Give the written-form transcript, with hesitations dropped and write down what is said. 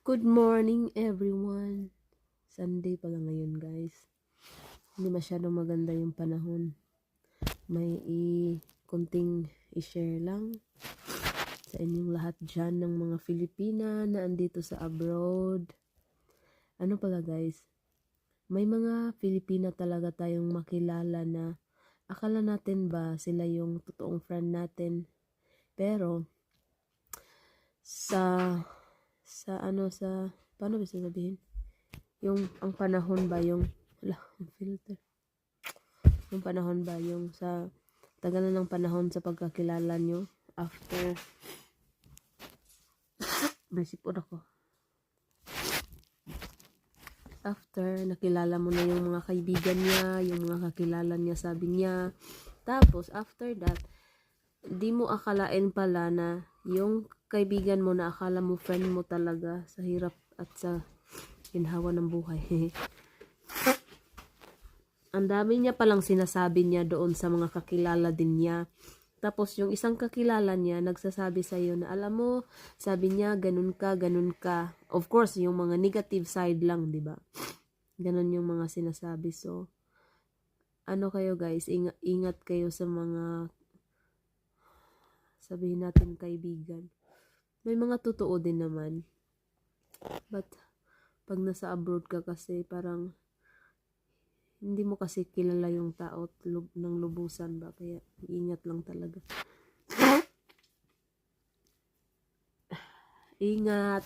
Good morning everyone. Sunday pala ngayon guys. Hindi masyadong maganda yung panahon. May konting i-share lang sa inyong lahat dyan ng mga Filipina na andito sa abroad. Ano pala guys, may mga Filipina talaga tayong makilala na akala natin ba sila yung totoong friend natin. Pero sa paano ba sasabihin? Yung ang panahon ba yung ang filter. Yung panahon ba yung sa tagal na ng panahon sa pagkakilala nyo after nasipon ako. After nakilala mo na yung mga kaibigan niya, yung mga kakilala niya, sabi niya. Tapos after that, di mo akalain pala na yung kaibigan mo na akala mo friend mo talaga sa hirap at sa ginhawa ng buhay. Ang dami niya palang sinasabi niya doon sa mga kakilala din niya. Tapos yung isang kakilala niya nagsasabi sa iyo na alam mo, sabi niya ganun ka, ganun ka. Of course, yung mga negative side lang, 'di ba? Ganun yung mga sinasabi. So, ano kayo guys, ingat kayo sa mga sabihin natin kaibigan. May mga totoo din naman. But pag nasa abroad ka kasi parang hindi mo kasi kilala yung tao ng lubusan ba, kaya ingat lang talaga. Ingat.